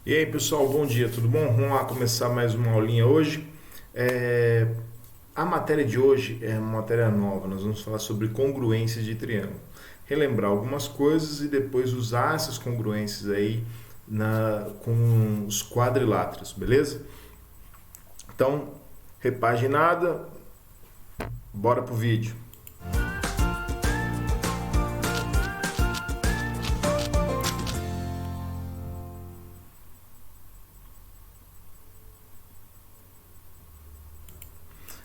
E aí pessoal, bom dia, tudo bom? Vamos lá começar mais uma aulinha hoje. A matéria de hoje é uma matéria nova, nós vamos falar sobre congruências de triângulo. Relembrar algumas coisas e depois usar essas congruências aí com os quadriláteros, beleza? Então, repaginada, bora pro vídeo.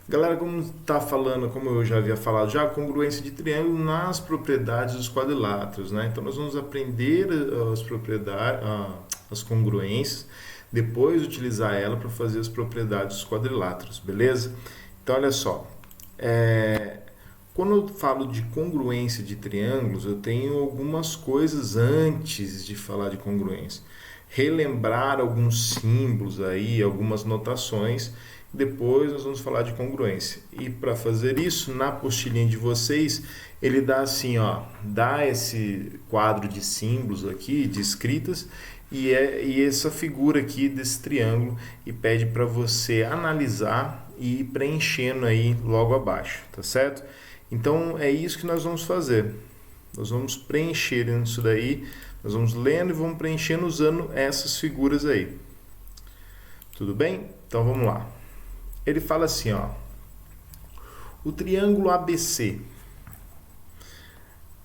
Galera, como tá falando, como eu já havia falado já, congruência de triângulo nas propriedades dos quadriláteros, né? Então nós vamos aprender as propriedades, as congruências, depois utilizar ela para fazer as propriedades dos quadriláteros, beleza? Então olha só, quando eu falo de congruência de triângulos, eu tenho algumas coisas antes de falar de congruência. Relembrar alguns símbolos aí, algumas notações. Depois nós vamos falar de congruência. E para fazer isso, na apostilinha de vocês, ele dá assim, ó, dá esse quadro de símbolos aqui, de escritas, e essa figura aqui desse triângulo, e pede para você analisar e ir preenchendo aí logo abaixo, tá certo? Então é isso que nós vamos fazer. Nós vamos preencher isso daí, nós vamos lendo e vamos preenchendo usando essas figuras aí. Tudo bem? Então vamos lá. Ele fala assim, ó. O triângulo ABC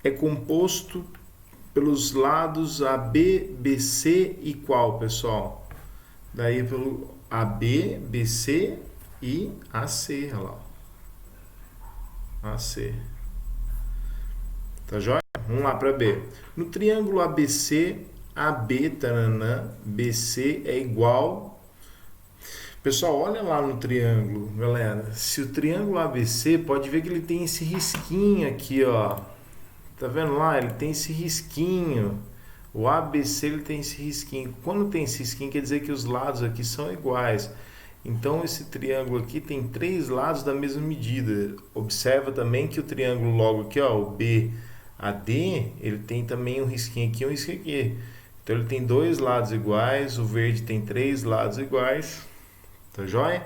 é composto pelos lados AB, BC e qual, pessoal? Daí pelo AB, BC e AC, olha lá. AC. Tá joia? Vamos lá para B. No triângulo ABC, AB, taranã, BC é igual. Pessoal, olha lá no triângulo, galera. Se o triângulo ABC, pode ver que ele tem esse risquinho aqui, ó. Tá vendo lá? Ele tem esse risquinho. O ABC ele tem esse risquinho. Quando tem esse risquinho, quer dizer que os lados aqui são iguais. Então esse triângulo aqui tem três lados da mesma medida. Observa também que o triângulo logo aqui, ó, o BAD, ele tem também um risquinho aqui e um risquinho aqui. Então ele tem dois lados iguais, o verde tem três lados iguais. Tá joia?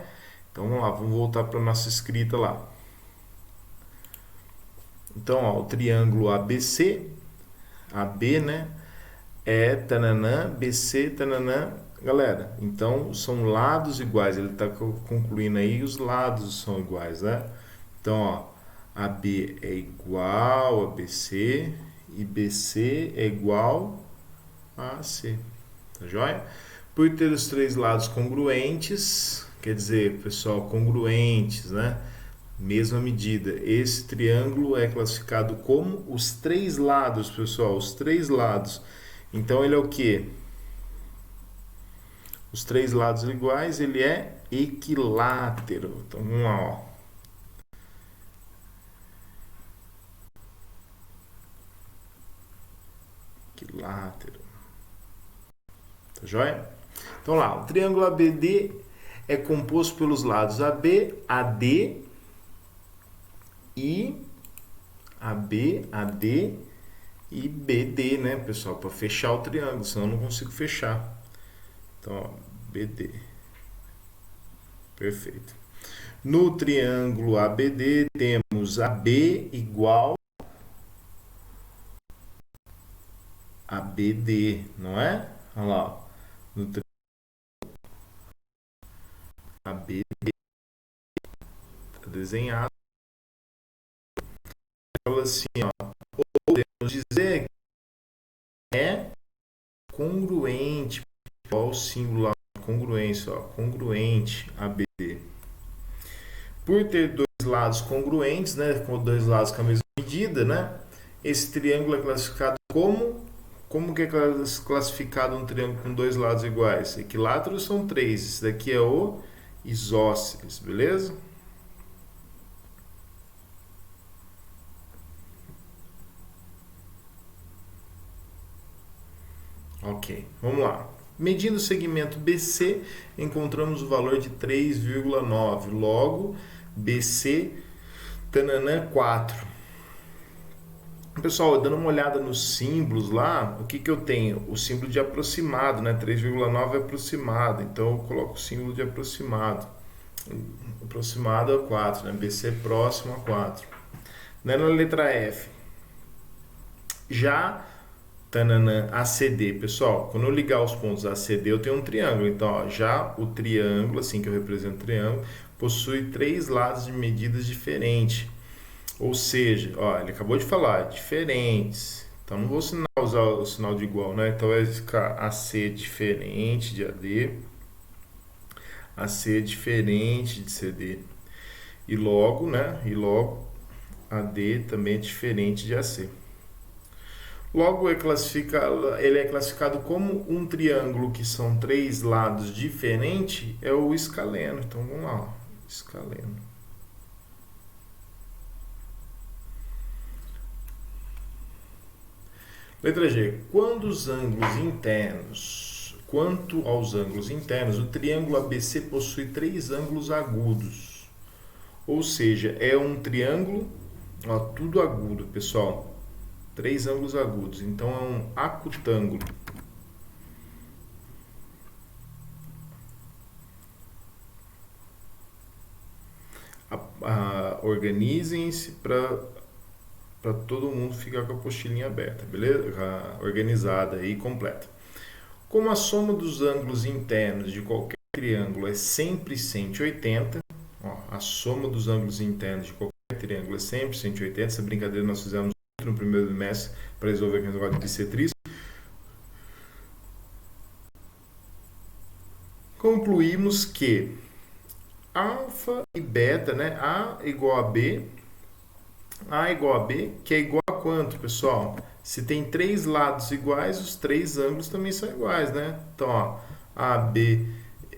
Então vamos lá, vamos voltar para a nossa escrita lá. Então, ó, o triângulo ABC, AB, né? É tananã, BC, tananã. Galera, então são lados iguais. Ele está concluindo aí, os lados são iguais, né? Então, ó, AB é igual a BC e BC é igual a AC. Tá joia? Por ter os três lados congruentes, quer dizer, pessoal, congruentes, né? Mesma medida. Esse triângulo é classificado como os três lados, pessoal, os três lados. Então ele é o quê? Os três lados iguais, ele é equilátero. Então vamos lá, ó. Equilátero. Tá joia? Então lá, o triângulo ABD é composto pelos lados AB, AD e AB, AD e BD, né, pessoal? Para fechar o triângulo, senão eu não consigo fechar. Então, ó, BD. Perfeito. No triângulo ABD temos AB igual a BD, não é? Olha lá, ó. No triângulo ABD tá desenhado. Fala assim, ó. Podemos dizer que é congruente. Olha o símbolo lá, congruência, ó. Congruente ABD. Por ter dois lados congruentes, né, com dois lados com a mesma medida, né, esse triângulo é classificado como que é classificado um triângulo com dois lados iguais? Equiláteros são três, esse daqui é o isósceles, beleza? Ok, vamos lá. Medindo o segmento BC, encontramos o valor de 3,9. Logo, BC, tananã, 4. Pessoal, dando uma olhada nos símbolos lá, o que que eu tenho? O símbolo de aproximado, né? 3,9 é aproximado, então eu coloco o símbolo de aproximado. Aproximado a 4, né? BC próximo a 4. Né? Na letra F, já tananã, ACD, pessoal, quando eu ligar os pontos ACD, eu tenho um triângulo. Então, ó, já o triângulo, assim que eu represento o triângulo, possui três lados de medidas diferentes. Ou seja, ó, ele acabou de falar, diferentes. Então, não vou usar o sinal de igual, né? Então, vai ficar AC diferente de AD, AC diferente de CD. E logo, né? E logo, AD também é diferente de AC. Logo, ele é classificado como um triângulo que são três lados diferentes, é o escaleno. Então, vamos lá, ó, escaleno. Letra G. Quanto aos ângulos internos, o triângulo ABC possui três ângulos agudos. Ou seja, é um triângulo, ó, tudo agudo, pessoal. Três ângulos agudos. Então é um acutângulo. Organizem-se para todo mundo ficar com a apostilinha aberta, beleza? Organizada e completa. Como a soma dos ângulos internos de qualquer triângulo é sempre 180, ó, a soma dos ângulos internos de qualquer triângulo é sempre 180, essa brincadeira nós fizemos no primeiro trimestre para resolver aquele negócio de bissetriz. Concluímos que alfa e beta, né? A igual a B, que é igual a quanto, pessoal? Se tem três lados iguais, os três ângulos também são iguais, né? Então, ó, A, B,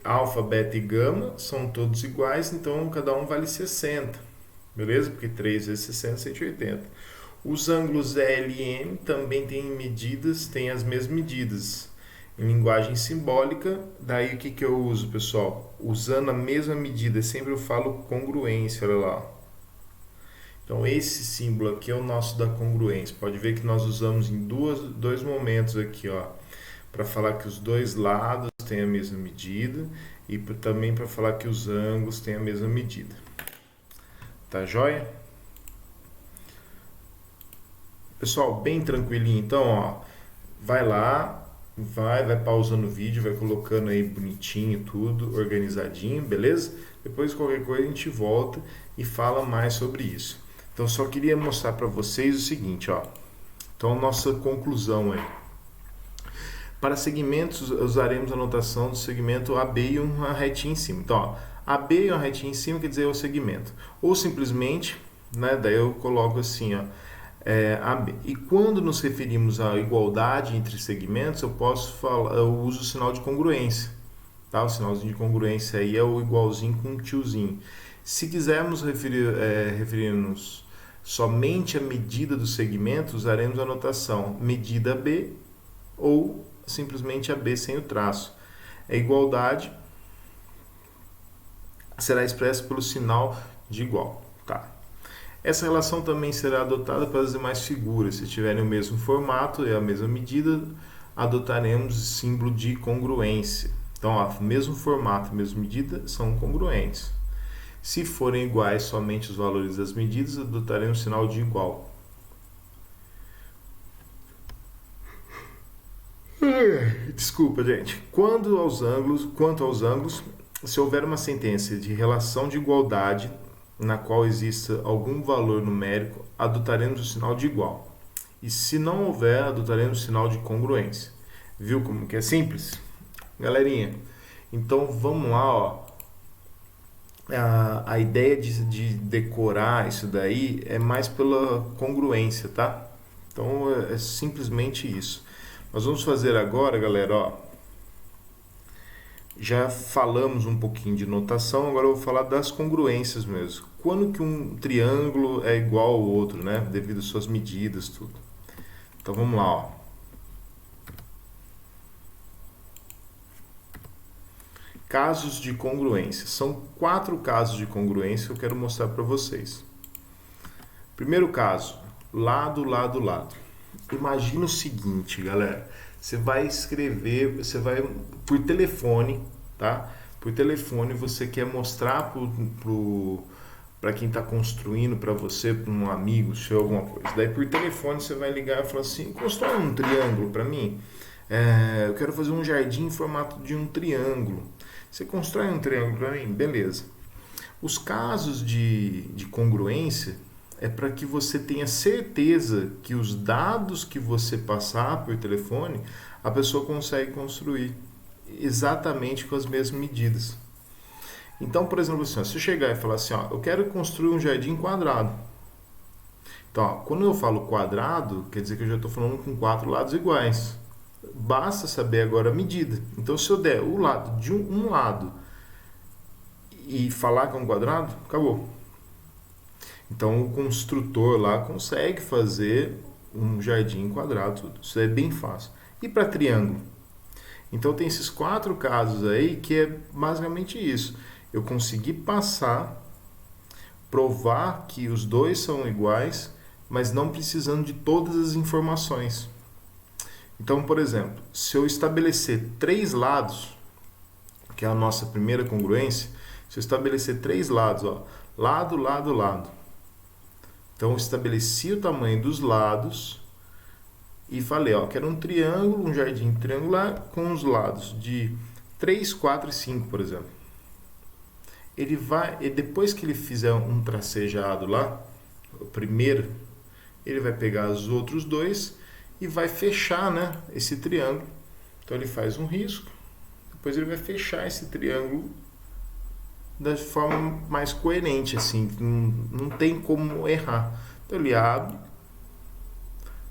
alfa, beta e gama são todos iguais, então cada um vale 60, beleza? Porque 3 vezes 60 é 180. Os ângulos L e M também têm as mesmas medidas. Em linguagem simbólica, daí o que eu uso, pessoal? Usando a mesma medida, sempre eu falo congruência, olha lá. Então esse símbolo aqui é o nosso da congruência. Pode ver que nós usamos em dois momentos aqui, ó, para falar que os dois lados têm a mesma medida e também para falar que os ângulos têm a mesma medida. Tá joia? Pessoal, bem tranquilinho, então, ó, vai lá, vai pausando o vídeo, vai colocando aí bonitinho tudo, organizadinho, beleza? Depois qualquer coisa a gente volta e fala mais sobre isso. Então, só queria mostrar para vocês o seguinte, ó. Então, nossa conclusão aí. Para segmentos, usaremos a notação do segmento AB e uma retinha em cima. Então, ó, AB e uma retinha em cima quer dizer o segmento. Ou simplesmente, né, daí eu coloco assim, ó, AB. E quando nos referimos à igualdade entre segmentos, eu uso o sinal de congruência. Tá? O sinalzinho de congruência aí é o igualzinho com um tiozinho. Se quisermos referir-nos somente à medida do segmento, usaremos a notação medida B ou simplesmente AB sem o traço. A igualdade será expressa pelo sinal de igual. Tá? Essa relação também será adotada para as demais figuras. Se tiverem o mesmo formato e a mesma medida, adotaremos o símbolo de congruência. Então, ó, mesmo formato, mesma medida, são congruentes. Se forem iguais somente os valores das medidas, adotaremos o sinal de igual. Desculpa, gente. Quanto aos ângulos, se houver uma sentença de relação de igualdade na qual exista algum valor numérico, adotaremos o sinal de igual. E se não houver, adotaremos o sinal de congruência. Viu como que é simples? Galerinha, então vamos lá, ó. A ideia de decorar isso daí é mais pela congruência, tá? Então é simplesmente isso. Nós vamos fazer agora, galera, ó. Já falamos um pouquinho de notação, agora eu vou falar das congruências mesmo. Quando que um triângulo é igual ao outro, né? Devido às suas medidas, tudo. Então vamos lá, ó. Casos de congruência. São 4 casos de congruência que eu quero mostrar para vocês. Primeiro caso, lado, lado, lado. Imagina o seguinte, galera. Você vai escrever, você vai por telefone, tá? Por telefone você quer mostrar para quem está construindo, para você, para um amigo seu, alguma coisa. Daí por telefone você vai ligar e falar assim, constrói um triângulo para mim. Eu quero fazer um jardim em formato de um triângulo. Você constrói um triângulo para mim? Beleza. Os casos de congruência é para que você tenha certeza que os dados que você passar por telefone, a pessoa consegue construir exatamente com as mesmas medidas. Então, por exemplo, assim, se eu chegar e falar assim, ó, eu quero construir um jardim quadrado. Então, ó, quando eu falo quadrado, quer dizer que eu já estou falando com 4 lados iguais. Basta saber agora a medida. Então, se eu der o lado de um lado e falar que é um quadrado, acabou. Então, o construtor lá consegue fazer um jardim quadrado, tudo. Isso é bem fácil. E para triângulo? Então, tem esses 4 casos aí que é basicamente isso. Eu consegui passar, provar que os dois são iguais, mas não precisando de todas as informações. Então, por exemplo, se eu estabelecer 3 lados, que é a nossa primeira congruência, se eu estabelecer 3 lados, ó, lado, lado, lado. Então, eu estabeleci o tamanho dos lados e falei, ó, quero um triângulo, um jardim triangular com os lados de 3, 4 e 5, por exemplo. Ele vai, e depois que ele fizer um tracejado lá, o primeiro, ele vai pegar os outros dois e vai fechar, né, esse triângulo. Então ele faz um risco, depois ele vai fechar esse triângulo da forma mais coerente, assim, não tem como errar. Então ele abre,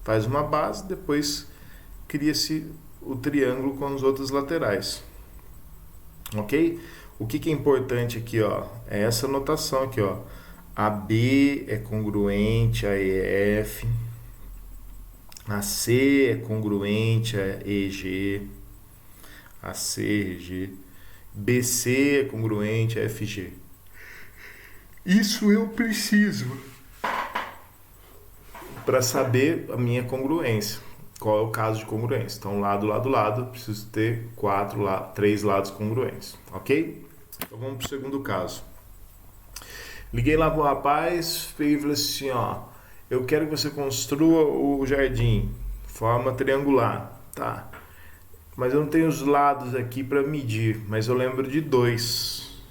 faz uma base, depois cria-se o triângulo com as outras laterais. Ok? O que é importante aqui, ó, é essa notação aqui, ó. AB é congruente a EF, AC é congruente a EG, AC, EG, BC é congruente a FG. Isso eu preciso para saber a minha congruência. Qual é o caso de congruência? Então, lado, lado, lado, eu preciso ter 3 lados congruentes, ok? Então, vamos para o segundo caso. Liguei lá pro rapaz e falei assim, ó, eu quero que você construa o jardim, forma triangular, tá? Mas eu não tenho os lados aqui para medir, mas eu lembro de 2.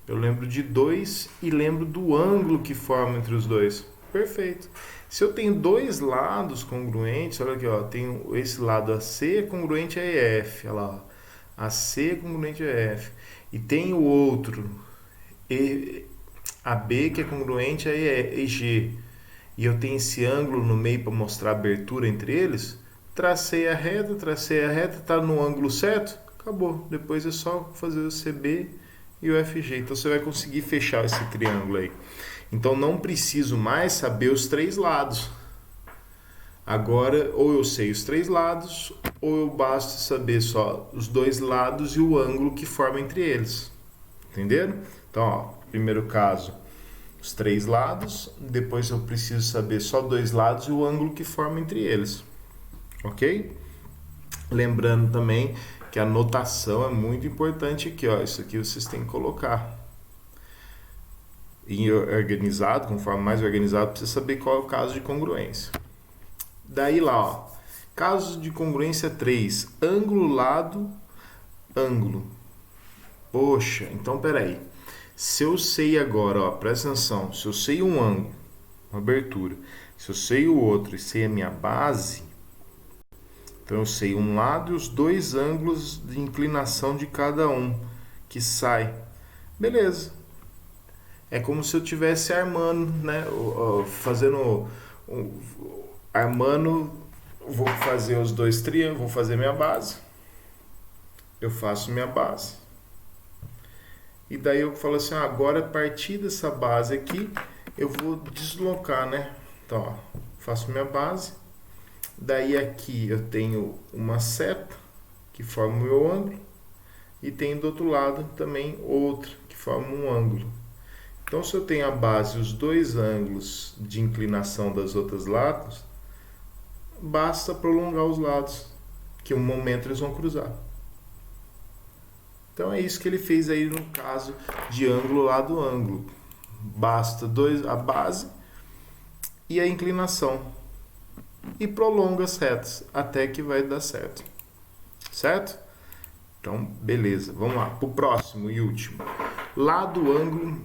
Eu lembro de 2 e lembro do ângulo que forma entre os dois. Perfeito. Se eu tenho 2 lados congruentes, olha aqui, ó, tenho esse lado AC é congruente a EF, olha lá, ó, AC é congruente a EF, e tem o outro AB que é congruente a EG, e eu tenho esse ângulo no meio para mostrar a abertura entre eles, tracei a reta, está no ângulo certo, acabou. Depois é só fazer o CB e o FG. Então você vai conseguir fechar esse triângulo aí. Então não preciso mais saber os 3 lados. Agora, ou eu sei os 3 lados, ou eu basta saber só os 2 lados e o ângulo que forma entre eles. Entenderam? Então, ó, primeiro caso, os 3 lados, depois eu preciso saber só 2 lados e o ângulo que forma entre eles. Ok? Lembrando também que a notação é muito importante aqui, ó. Isso aqui vocês têm que colocar em organizado, conforme mais organizado, precisa saber qual é o caso de congruência. Daí lá, ó, casos de congruência 3, ângulo, lado, ângulo. Poxa, então peraí. Se eu sei agora, ó, presta atenção, se eu sei um ângulo, uma abertura, se eu sei o outro e sei a minha base, então eu sei um lado e os 2 ângulos de inclinação de cada um que sai. Beleza. É como se eu estivesse armando, né? Armando, vou fazer os 2 triângulos, vou fazer minha base. Eu faço minha base. E daí eu falo assim, agora a partir dessa base aqui, eu vou deslocar, né? Então, ó, faço minha base. Daí aqui eu tenho uma seta que forma o meu ângulo. E tem do outro lado também outra que forma um ângulo. Então, se eu tenho a base e os dois ângulos de inclinação das outras lados, basta prolongar os lados, que um momento eles vão cruzar. Então é isso que ele fez aí no caso de ângulo lado ângulo. Basta a base e a inclinação. E prolonga as retas até que vai dar certo. Certo? Então, beleza. Vamos lá. Para o próximo e último. Lado, ângulo,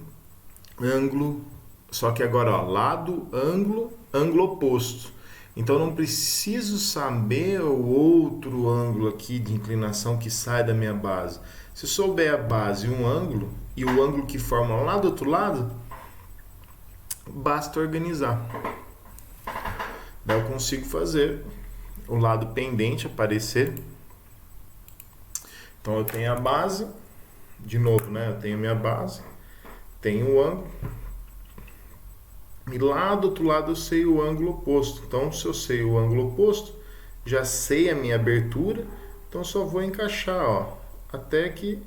ângulo. Só que agora, ó, lado, ângulo, ângulo oposto. Então, não preciso saber o outro ângulo aqui de inclinação que sai da minha base. Se souber a base e um ângulo, e o ângulo que forma lá do outro lado, basta organizar. Daí eu consigo fazer o lado pendente aparecer. Então eu tenho a base, de novo, né? Eu tenho a minha base, tenho o ângulo, e lá do outro lado eu sei o ângulo oposto. Então, se eu sei o ângulo oposto, já sei a minha abertura, então só vou encaixar, ó, até que,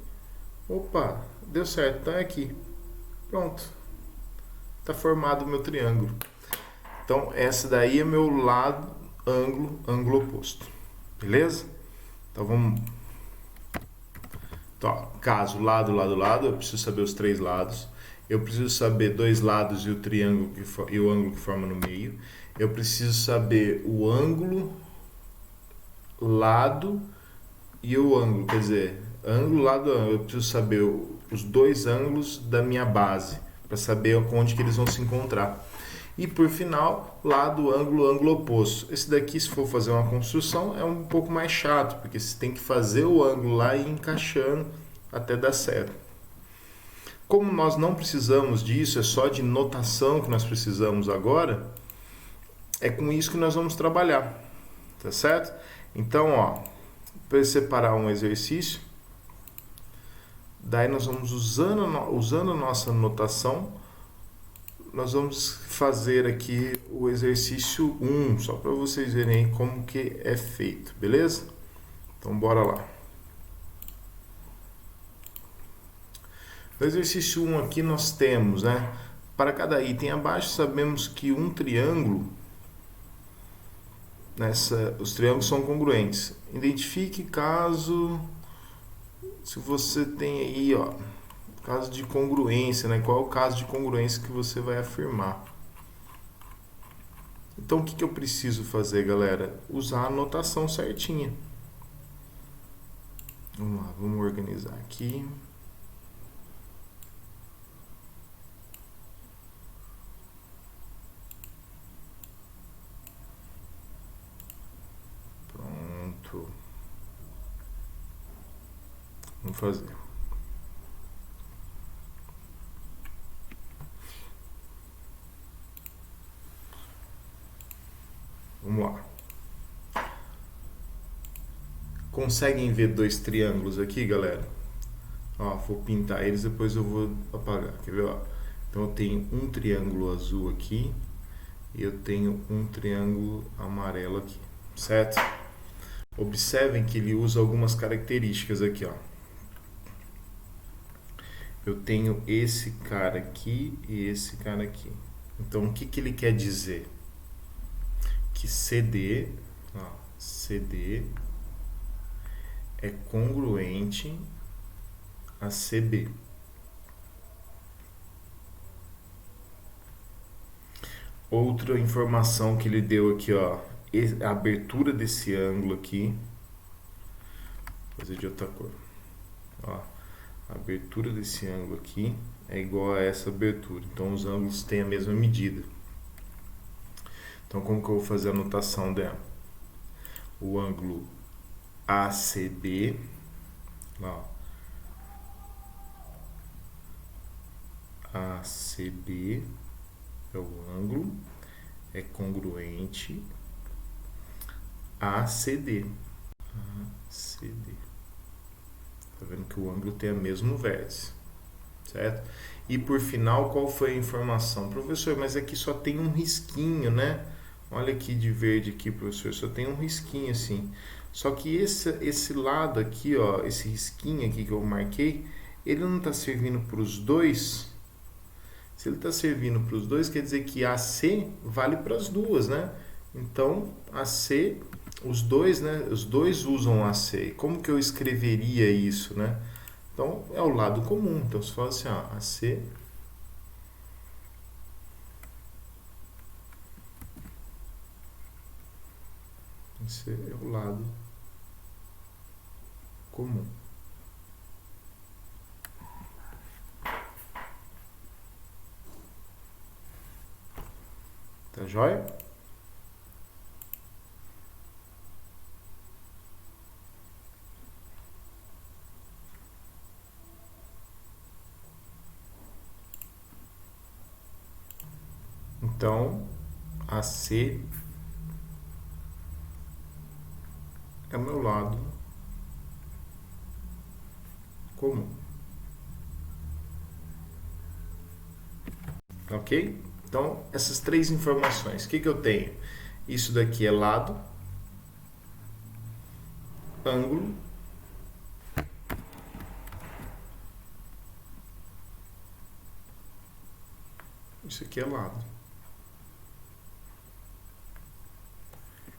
opa, deu certo, tá aqui, pronto, tá formado o meu triângulo. Então, essa daí é meu lado, ângulo, ângulo oposto, beleza? Então, vamos... Então, caso lado, lado, lado, eu preciso saber os três lados. Eu preciso saber dois lados e o triângulo e o ângulo que forma no meio. Eu preciso saber o ângulo, lado e o ângulo. Quer dizer, ângulo, lado, ângulo. Eu preciso saber os dois ângulos da minha base, para saber onde que eles vão se encontrar. E por final, lado, ângulo, ângulo oposto. Esse daqui, se for fazer uma construção, é um pouco mais chato, porque você tem que fazer o ângulo lá e ir encaixando até dar certo. Como nós não precisamos disso, é só de notação que nós precisamos agora, é com isso que nós vamos trabalhar, tá certo? Então, ó, para separar um exercício, daí nós vamos usando a nossa notação, nós vamos fazer aqui o exercício 1, só para vocês verem como que é feito, beleza? Então, bora lá. No exercício 1 aqui nós temos, né, para cada item abaixo, sabemos que um triângulo, os triângulos são congruentes. Identifique caso, se você tem aí, ó, caso de congruência, né, qual é o caso de congruência que você vai afirmar. Então, o que eu preciso fazer, galera? Usar a notação certinha. Vamos lá, vamos organizar aqui. Vamos fazer. Vamos lá. Conseguem ver dois triângulos aqui, galera? Ó, vou pintar eles, depois eu vou apagar. Quer ver? Ó? Então eu tenho um triângulo azul aqui e eu tenho um triângulo amarelo aqui, certo? Observem que ele usa algumas características aqui, ó. Eu tenho esse cara aqui e esse cara aqui. Então, o que que ele quer dizer? Que CD é congruente a CB. Outra informação que ele deu aqui, ó, a abertura desse ângulo aqui, vou fazer de outra cor, ó. A abertura desse ângulo aqui é igual a essa abertura. Então, os ângulos têm a mesma medida. Então, como que eu vou fazer a notação dela? O ângulo ACB, lá, ó. ACB é o ângulo, é congruente a ACD. ACD. Tá vendo que o ângulo tem o mesmo vértice, certo? E por final, qual foi a informação? Professor, mas aqui só tem um risquinho, né? Olha aqui de verde aqui, professor, só tem um risquinho assim. Só que esse lado aqui, ó, esse risquinho aqui que eu marquei, ele não está servindo para os dois, Se ele está servindo para os dois, quer dizer que AC vale para as duas, né? Então, AC, os dois, né? Os dois usam AC. Como que eu escreveria isso, né? Então, é o lado comum. Então, se fala assim, ó, AC... Esse é o lado comum. Tá joia? Então, AC é o meu lado comum. Ok? Então, essas três informações. O que eu tenho? Isso daqui é lado, ângulo, isso aqui é lado.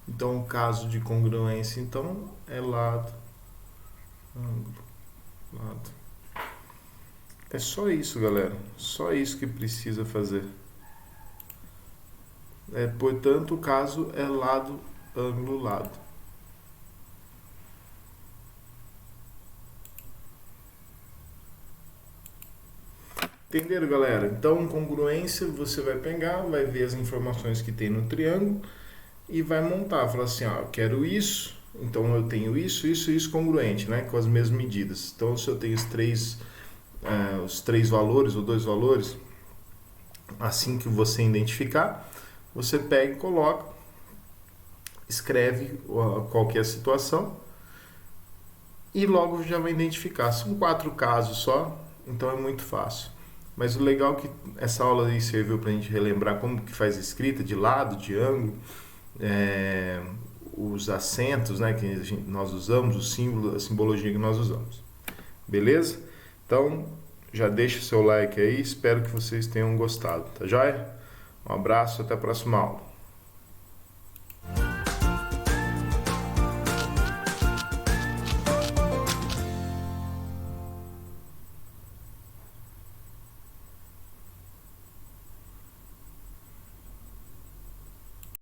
Então, o caso de congruência, então, é lado, ângulo, lado. É só isso, galera. Só isso que precisa fazer. Portanto, o caso é lado, ângulo, lado. Entenderam, galera? Então, congruência, você vai pegar, vai ver as informações que tem no triângulo e vai montar. Falar assim, ó, eu quero isso, então eu tenho isso, isso e isso congruente, né? Com as mesmas medidas. Então, se eu tenho os três valores ou dois valores, assim que você identificar, você pega e coloca, escreve qual que é a situação e logo já vai identificar. São 4 casos só, então é muito fácil. Mas o legal é que essa aula aí serviu para a gente relembrar como que faz a escrita, de lado, de ângulo, os acentos, né, que nós usamos, o símbolo, a simbologia que nós usamos. Beleza? Então, já deixa o seu like aí, espero que vocês tenham gostado, tá joia? Um abraço, até a próxima aula.